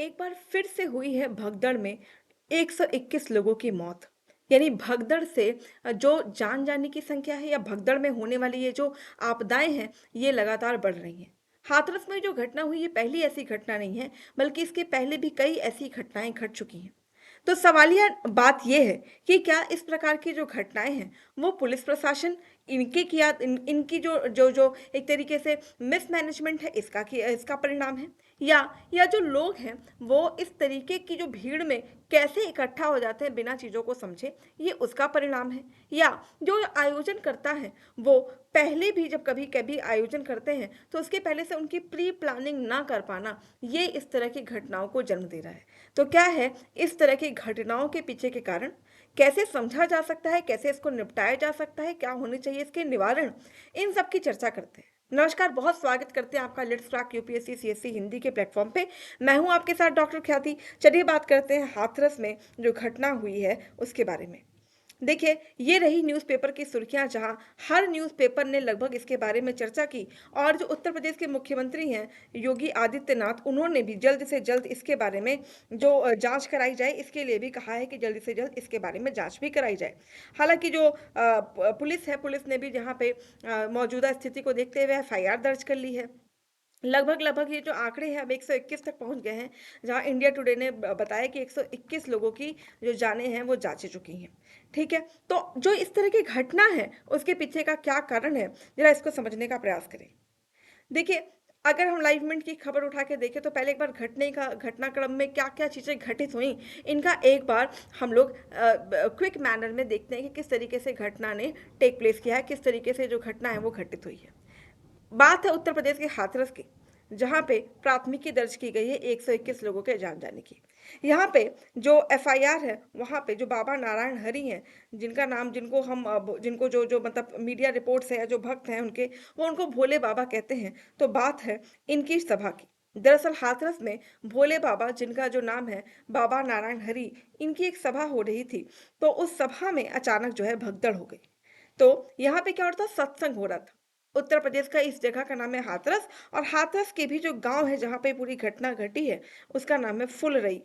एक बार फिर से हुई है भगदड़ में 121 लोगों की मौत। यानी भगदड़ से जो जान जाने की संख्या है या भगदड़ में होने वाली ये जो आपदाएं हैं, ये लगातार बढ़ रही हैं। हाथरस में जो घटना हुई, ये पहली ऐसी घटना नहीं है, बल्कि इसके पहले भी कई ऐसी घटनाएं घट चुकी हैं। तो सवालिया बात ये है कि क्या इस प्रकार की जो घटनाएं हैं, वो पुलिस प्रशासन इनकी किया इनकी जो जो जो एक तरीके से मिसमैनेजमेंट है, इसका परिणाम है, या जो लोग हैं वो इस तरीके की जो भीड़ में कैसे इकट्ठा हो जाते हैं बिना चीज़ों को समझे, ये उसका परिणाम है, या जो आयोजन करता है वो पहले भी जब कभी कभी आयोजन करते हैं तो उसके पहले से उनकी प्री प्लानिंग ना कर पाना, ये इस तरह की घटनाओं को जन्म दे रहा है। तो क्या है इस तरह की घटनाओं के पीछे के कारण, कैसे समझा जा सकता है, कैसे इसको निपटाया जा सकता है, क्या होने चाहिए इसके निवारण, इन सब की चर्चा करते हैं। नमस्कार, बहुत स्वागत करते हैं आपका let's crack UPSC CSC Hindi के प्लेटफॉर्म पे। मैं हूं आपके साथ डॉक्टर ख्याति। चलिए बात करते हैं हाथरस में जो घटना हुई है उसके बारे में। देखिए, ये रही न्यूज़पेपर की सुर्खियां, जहां हर न्यूज़पेपर ने लगभग इसके बारे में चर्चा की। और जो उत्तर प्रदेश के मुख्यमंत्री हैं योगी आदित्यनाथ, उन्होंने भी जल्द से जल्द इसके बारे में जो जांच कराई जाए, इसके लिए भी कहा है कि जल्द से जल्द इसके बारे में जांच भी कराई जाए। हालांकि जो पुलिस है, पुलिस ने भी जहां पे मौजूदा स्थिति को देखते हुए एफआईआर दर्ज कर ली है। लगभग लगभग ये जो आंकड़े हैं अब 121 तक पहुंच गए हैं, जहां इंडिया टुडे ने बताया कि 121 लोगों की जो जानें हैं वो जांची चुकी हैं। ठीक है, तो जो इस तरह की घटना है उसके पीछे का क्या कारण है, जरा इसको समझने का प्रयास करें। देखिए, अगर हम लाइव मिनट की खबर उठा के देखें तो पहले एक बार घटनाक्रम में क्या क्या चीज़ें घटित हुई, इनका एक बार हम लोग क्विक मैनर में देखते हैं कि किस तरीके से घटना ने टेक प्लेस किया है, किस तरीके से जो घटना है वो घटित हुई है। बात है उत्तर प्रदेश के हाथरस की, जहां पे प्राथमिकी दर्ज की गई है 121 लोगों के जान जाने की। यहाँ पे जो एफआईआर है, वहां पे जो बाबा नारायण हरि हैं, जिनका नाम जिनको हम जिनको जो जो मतलब मीडिया रिपोर्ट्स है, जो भक्त हैं उनके, वो उनको भोले बाबा कहते हैं। तो बात है इनकी सभा की। दरअसल हाथरस में भोले बाबा, जिनका जो नाम है बाबा नारायण हरि, इनकी एक सभा हो रही थी। तो उस सभा में अचानक जो है भगदड़ हो गई। तो यहाँ पे क्या हो रहा था, सत्संग हो रहा था। उत्तर प्रदेश का इस जगह का नाम है हाथरस, और हाथरस के भी जो गांव है जहाँ पे पूरी घटना घटी है, उसका नाम है फुलरई।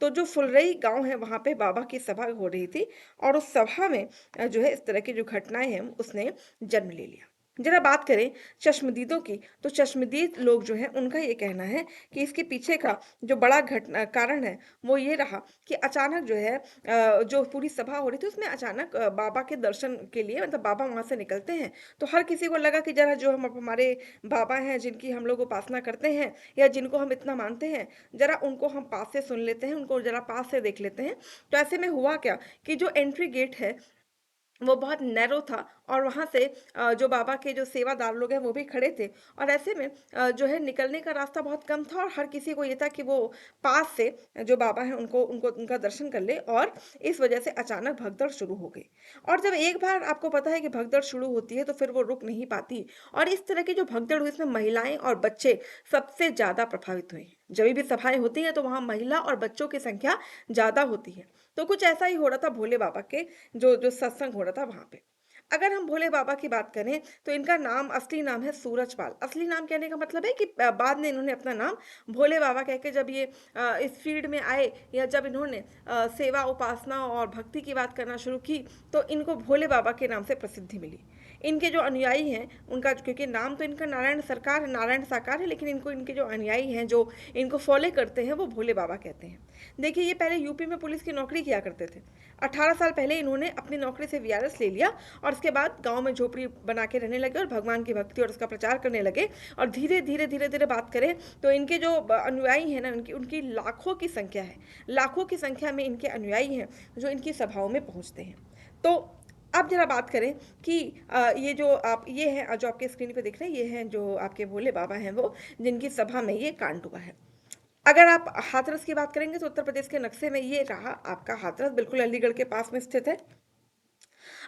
तो जो फुलरई गांव है, वहां पे बाबा की सभा हो रही थी, और उस सभा में जो है इस तरह की जो घटनाएं हैं उसने जन्म ले लिया। जरा बात करें चश्मदीदों की, तो चश्मदीद लोग जो हैं उनका ये कहना है कि इसके पीछे का जो बड़ा घटना कारण है वो ये रहा कि अचानक जो है जो पूरी सभा हो रही थी उसमें अचानक बाबा के दर्शन के लिए, मतलब बाबा वहां से निकलते हैं। तो हर किसी को लगा कि जरा जो हम हमारे बाबा हैं, जिनकी हम लोग उपासना करते हैं या जिनको हम इतना मानते हैं, जरा उनको हम पास से सुन लेते हैं, उनको जरा पास से देख लेते हैं। तो ऐसे में हुआ क्या कि जो एंट्री गेट है वो बहुत नैरो था, और वहाँ से जो बाबा के जो सेवादार लोग हैं वो भी खड़े थे। और ऐसे में जो है निकलने का रास्ता बहुत कम था, और हर किसी को ये था कि वो पास से जो बाबा हैं उनको उनको उनका दर्शन कर ले। और इस वजह से अचानक भगदड़ शुरू हो गई। और जब एक बार आपको पता है कि भगदड़ शुरू होती है तो फिर वो रुक नहीं पाती। और इस तरह की जो भगदड़ हुई, इसमें महिलाएं और बच्चे सबसे ज़्यादा प्रभावित हुए। जब भी सभाएं होती हैं तो वहाँ महिला और बच्चों की संख्या ज़्यादा होती है। तो कुछ ऐसा ही हो रहा था भोले बाबा के जो जो सत्संग हो रहा था वहां पे। अगर हम भोले बाबा की बात करें तो इनका नाम, असली नाम है सूरजपाल। असली नाम कहने का मतलब है कि बाद में इन्होंने अपना नाम भोले बाबा कह के जब ये इस फील्ड में आए, या जब इन्होंने सेवा, उपासना और भक्ति की बात करना शुरू की, तो इनको भोले बाबा के नाम से प्रसिद्धि मिली। इनके जो अनुयायी हैं उनका, क्योंकि नाम तो इनका नारायण सरकार है, नारायण साकार है, लेकिन इनको इनके जो अनुयायी हैं, जो इनको फॉलो करते हैं, वो भोले बाबा कहते हैं। देखिए, ये पहले यूपी में पुलिस की नौकरी किया करते थे। 18 साल पहले इन्होंने अपनी नौकरी से वीआरएस ले लिया, और उसके बाद गांव में झोपड़ी बना के रहने लगे और भगवान की भक्ति और उसका प्रचार करने लगे। और धीरे धीरे धीरे धीरे बात करें तो इनके जो अनुयायी हैं ना, उनकी उनकी लाखों की संख्या है। लाखों की संख्या में इनके अनुयायी हैं जो इनकी सभाओं में पहुंचते हैं। तो अब जरा बात करें कि ये जो आप ये हैं जो आपके स्क्रीन पे दिख रहे हैं, ये हैं जो आपके भोले बाबा हैं, वो जिनकी सभा में ये कांड हुआ है। अगर आप हाथरस की बात करेंगे तो उत्तर प्रदेश के नक्शे में ये रहा आपका हाथरस, बिल्कुल अलीगढ़ के पास में स्थित है।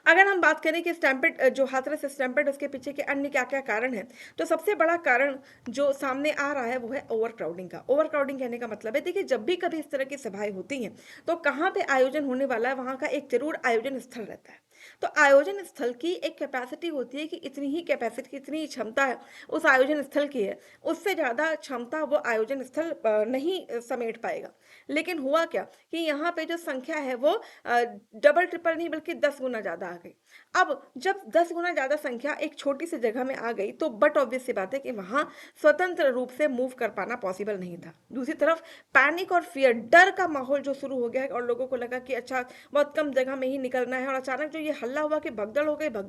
अगर हम बात करें कि स्टैम्पेड, जो हाथरस स्टैम्पेड, उसके पीछे के अन्य क्या क्या कारण हैं, तो सबसे बड़ा कारण जो सामने आ रहा है वो है ओवर क्राउडिंग का। ओवर क्राउडिंग कहने का मतलब है, देखिए, जब भी कभी इस तरह की सभाएं होती हैं तो कहाँ पे आयोजन होने वाला है, वहाँ का एक जरूर आयोजन स्थल रहता है। तो आयोजन स्थल की एक कैपेसिटी होती है कि इतनी ही कैपेसिटी, इतनी ही क्षमता है उस आयोजन स्थल की है। उससे ज़्यादा क्षमता वो आयोजन स्थल नहीं समेट पाएगा। लेकिन हुआ क्या कि यहाँ पे जो संख्या है वो डबल ट्रिपल नहीं बल्कि 10 गुना ज़्यादा आ गई। अब जब 10 गुना ज़्यादा संख्या एक छोटी सी जगह में आ गई तो बट ऑब्वियस सी बात है कि वहाँ स्वतंत्र रूप से मूव कर पाना पॉसिबल नहीं था। दूसरी तरफ पैनिक और फ़ियर, डर का माहौल जो शुरू हो गया है और लोगों को लगा कि अच्छा बहुत कम जगह में ही निकलना है, और अचानक जो ये हल्ला हुआ कि भगदड़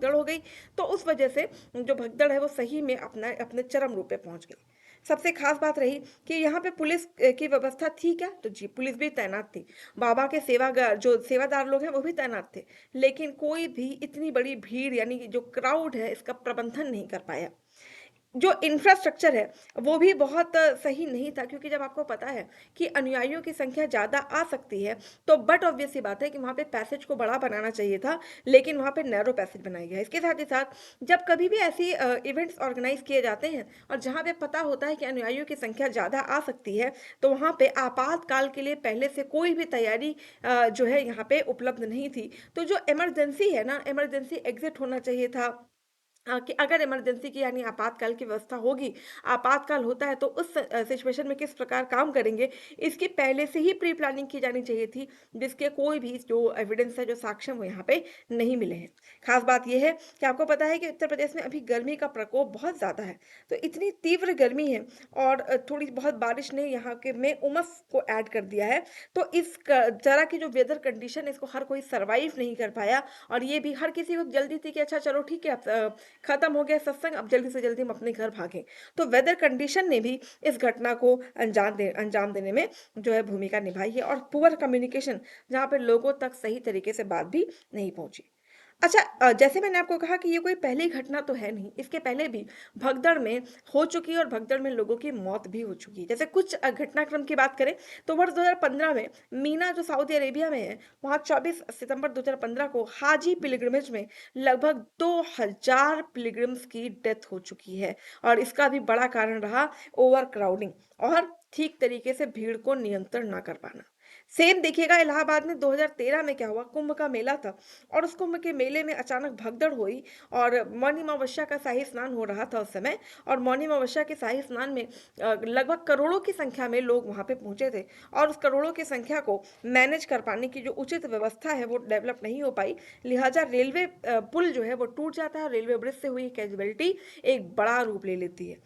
हो गई, तो उस वजह से जो भगदड़ है वो सही में अपना अपने चरम रूप पे पहुँच गई। सबसे ख़ास बात रही कि यहाँ पे पुलिस की व्यवस्था थी क्या? तो जी, पुलिस भी तैनात थी। बाबा के सेवागार जो सेवादार लोग हैं वो भी तैनात थे। लेकिन कोई भी इतनी बड़ी भीड़ यानी कि जो क्राउड है इसका प्रबंधन नहीं कर पाया। जो इंफ्रास्ट्रक्चर है, वो भी बहुत सही नहीं था, क्योंकि जब आपको पता है कि अनुयायियों की संख्या ज़्यादा आ सकती है, तो बट ऑब्वियस सी बात है कि वहाँ पे पैसेज को बड़ा बनाना चाहिए था, लेकिन वहाँ पे नैरो पैसेज बनाया गया है। इसके साथ ही साथ जब कभी भी ऐसी इवेंट्स ऑर्गेनाइज़ किए जाते हैं और जहाँ पे पता होता है कि अनुयायियों की संख्या ज़्यादा आ सकती है, तो वहाँ पे आपातकाल के लिए पहले से कोई भी तैयारी जो है यहाँ पे उपलब्ध नहीं थी। तो जो इमरजेंसी है ना, इमरजेंसी एग्ज़िट होना चाहिए था, कि अगर इमरजेंसी की यानी आपातकाल की व्यवस्था होगी, आपातकाल होता है तो उस सिचुएशन में किस प्रकार काम करेंगे, इसकी पहले से ही प्री प्लानिंग की जानी चाहिए थी, जिसके कोई भी जो एविडेंस है, जो साक्ष्य हैं, वो यहाँ पे नहीं मिले हैं। खास बात ये है कि आपको पता है कि उत्तर प्रदेश में अभी गर्मी का प्रकोप बहुत ज़्यादा है, तो इतनी तीव्र गर्मी है और थोड़ी बहुत बारिश ने यहाँ के में उमस को ऐड कर दिया है, तो इस तरह की जो वेदर कंडीशन है इसको हर कोई सर्वाइव नहीं कर पाया, और ये भी हर किसी को जल्दी थी कि अच्छा चलो ठीक है, अब खत्म हो गया सत्संग, अब जल्दी से जल्दी हम अपने घर भागें। तो वेदर कंडीशन ने भी इस घटना को अंजाम देने में जो है भूमिका निभाई है, और पुअर कम्युनिकेशन, जहाँ पे लोगों तक सही तरीके से बात भी नहीं पहुँची। अच्छा, जैसे मैंने आपको कहा कि ये कोई पहली घटना तो है नहीं, इसके पहले भी भगदड़ में हो चुकी है और भगदड़ में लोगों की मौत भी हो चुकी है। जैसे कुछ घटनाक्रम की बात करें तो वर्ष 2015 में मीना जो सऊदी अरेबिया में है, वहाँ 24 सितंबर 2015 को हाजी पिलग्रिमेज में लगभग 2000 पिलग्रिम्स की डेथ हो चुकी है, और इसका भी बड़ा कारण रहा ओवर क्राउडिंग और ठीक तरीके से भीड़ को नियंत्रण ना कर पाना। सेम देखिएगा इलाहाबाद में 2013 में क्या हुआ, कुंभ का मेला था और उस कुंभ के मेले में अचानक भगदड़ हुई, और मौनी अमावस्या का शाही स्नान हो रहा था उस समय, और मौनी अमावस्या के शाही स्नान में लगभग करोड़ों की संख्या में लोग वहां पे पहुंचे थे, और उस करोड़ों की संख्या को मैनेज कर पाने की जो उचित व्यवस्था है वो डेवलप नहीं हो पाई। लिहाजा रेलवे पुल जो है वो टूट जाता है और रेलवे ब्रिज से हुई कैजुअलिटी एक बड़ा रूप ले लेती है।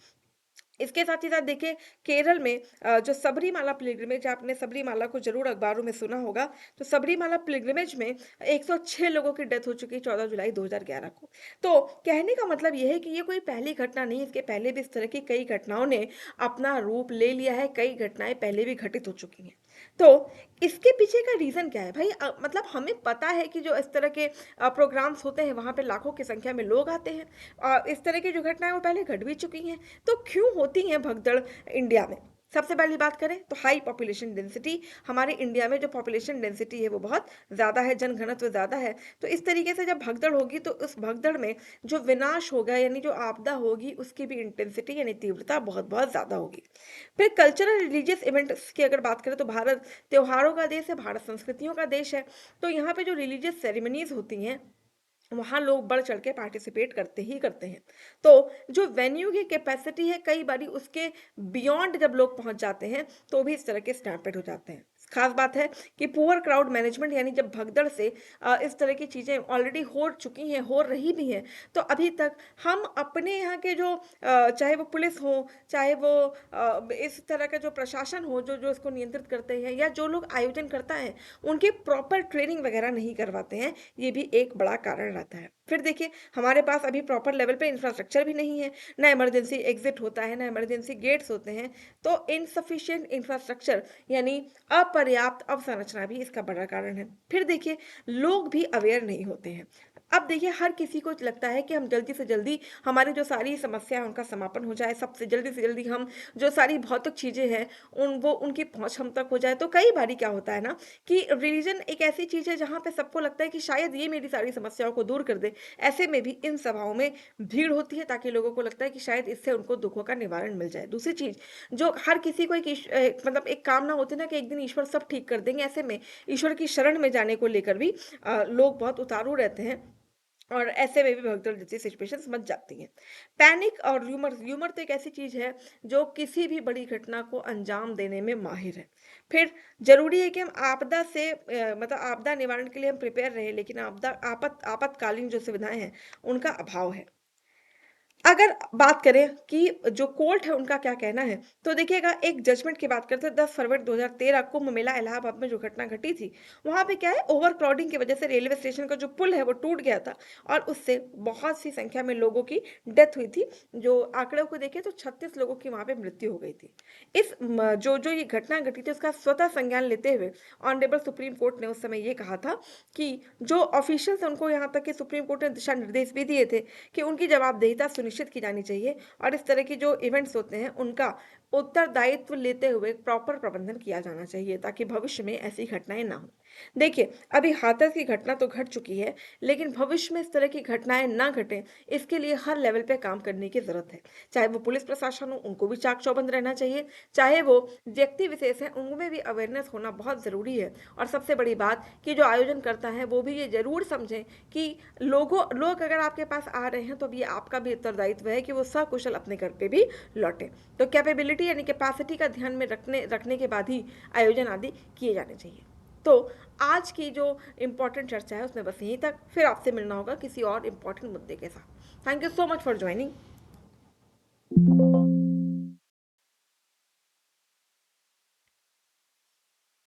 इसके साथ ही साथ देखिए, केरल में जो सबरीमाला पिलग्रिमेज, आपने सबरीमाला को ज़रूर अखबारों में सुना होगा, तो सबरीमाला पिलग्रिमेज में 106 लोगों की डेथ हो चुकी है 14 जुलाई 2011 को। तो कहने का मतलब ये है कि ये कोई पहली घटना नहीं है, इसके पहले भी इस तरह की कई घटनाओं ने अपना रूप ले लिया है, कई घटनाएँ पहले भी घटित हो चुकी हैं। तो इसके पीछे का रीज़न क्या है भाई? मतलब हमें पता है कि जो इस तरह के प्रोग्राम्स होते हैं वहाँ पे लाखों की संख्या में लोग आते हैं, इस तरह की जो घटनाएँ वो पहले घट भी चुकी हैं। तो क्यों होती हैं भगदड़ इंडिया में? सबसे पहली बात करें तो हाई पॉपुलेशन डेंसिटी, हमारे इंडिया में जो पॉपुलेशन डेंसिटी है वो बहुत ज़्यादा है, जनघनत्व ज़्यादा है। तो इस तरीके से जब भगदड़ होगी तो उस भगदड़ में जो विनाश होगा यानी जो आपदा होगी उसकी भी इंटेंसिटी यानी तीव्रता बहुत-बहुत ज़्यादा होगी। फिर कल्चरल रिलीजियस इवेंट्स की अगर बात करें तो भारत त्योहारों का देश है, भारत संस्कृतियों का देश है। तो यहाँ पे जो रिलीजियस सेरेमनीज़ होती हैं वहाँ लोग बढ़ चढ़ के पार्टिसिपेट करते ही करते हैं। तो जो वेन्यू की कैपेसिटी है कई बारी उसके बियॉन्ड जब लोग पहुँच जाते हैं तो भी इस तरह के स्टैम्पेड हो जाते हैं। खास बात है कि पुअर क्राउड मैनेजमेंट यानी जब भगदड़ से इस तरह की चीज़ें ऑलरेडी हो चुकी हैं, हो रही भी हैं, तो अभी तक हम अपने यहाँ के जो चाहे वो पुलिस हो, चाहे वो इस तरह का जो प्रशासन हो जो जो इसको नियंत्रित करते हैं या जो लोग आयोजन करता है, उनकी प्रॉपर ट्रेनिंग वगैरह नहीं करवाते हैं। ये भी एक बड़ा कारण रहता है। फिर देखिए, हमारे पास अभी प्रॉपर लेवल पे इंफ्रास्ट्रक्चर भी नहीं है, ना इमरजेंसी एग्जिट होता है, ना इमरजेंसी गेट्स होते हैं। तो इनसफिशिएंट इंफ्रास्ट्रक्चर यानी अपर्याप्त अवसंरचना भी इसका बड़ा कारण है। फिर देखिए, लोग भी अवेयर नहीं होते हैं। अब देखिए, हर किसी को लगता है कि हम जल्दी से जल्दी हमारी जो सारी समस्या है उनका समापन हो जाए, सबसे जल्दी से जल्दी हम जो सारी भौतिक चीज़ें हैं वो उनकी पहुँच हम तक हो जाए। तो कई बारी क्या होता है ना कि रिलीजन एक ऐसी चीज़ है जहाँ पे सबको लगता है कि शायद ये मेरी सारी समस्याओं को दूर कर दे। ऐसे में भी इन सभाओं में भीड़ होती है ताकि लोगों को लगता है कि शायद इससे उनको दुखों का निवारण मिल जाए। दूसरी चीज़, जो हर किसी को एक मतलब एक कामना होती है ना कि एक दिन ईश्वर सब ठीक कर देंगे, ऐसे में ईश्वर की शरण में जाने को लेकर भी लोग बहुत उतारू रहते हैं। और ऐसे में भी भगदड़ जैसी सिचुएशंस बन जाती हैं। पैनिक और र्यूमर तो एक ऐसी चीज़ है जो किसी भी बड़ी घटना को अंजाम देने में माहिर है। फिर ज़रूरी है कि हम आपदा से मतलब आपदा निवारण के लिए हम प्रिपेयर रहें, लेकिन आपातकालीन जो सुविधाएँ हैं, उनका अभाव है। अगर बात करें कि जो कोर्ट है उनका क्या कहना है, तो देखिएगा एक जजमेंट की बात करते हैं 10 फरवरी 2013 कुंभ मेला इलाहाबाद में जो घटना घटी थी, वहाँ पे क्या है ओवरक्राउडिंग की वजह से रेलवे स्टेशन का जो पुल है वो टूट गया था और उससे बहुत सी संख्या में लोगों की डेथ हुई थी। जो आंकड़ों को देखें तो 36 लोगों की वहाँ पे मृत्यु हो गई थी। इस म जो जो ये घटना घटी थी उसका स्वतः संज्ञान लेते हुए ऑनरेबल सुप्रीम कोर्ट ने उस समय ये कहा था कि जो ऑफिशियल्स हैं उनको यहाँ तक कि सुप्रीम कोर्ट ने दिशा निर्देश भी दिए थे कि उनकी जवाबदेहिता सुनिश्चित की जानी चाहिए और इस तरह के जो इवेंट्स होते हैं उनका उत्तरदायित्व लेते हुए प्रॉपर प्रबंधन किया जाना चाहिए ताकि भविष्य में ऐसी घटनाएं ना हो। देखिए, अभी हाथरस की घटना तो घट चुकी है, लेकिन भविष्य में इस तरह की घटनाएं ना घटें, इसके लिए हर लेवल पे काम करने की जरूरत है। चाहे वो पुलिस प्रशासन हो, उनको भी चाक चौबंद रहना चाहिए, चाहे वो व्यक्ति विशेष हैं, उनमें भी अवेयरनेस होना बहुत जरूरी है। और सबसे बड़ी बात कि जो आयोजन करता है वो भी ये जरूर समझें कि लोग अगर आपके पास आ रहे हैं तो अब ये आपका भी उत्तरदायित्व है कि वो सकुशल अपने घर पे भी लौटें। तो कैपेबिलिटी यानी कैपेसिटी का ध्यान में रखने के बाद ही आयोजन आदि किए जाने चाहिए। तो आज की जो इम्पोर्टेंट चर्चा है उसमें बस यहीं तक, फिर आपसे मिलना होगा किसी और इम्पोर्टेंट मुद्दे के साथ। Thank you so much for joining.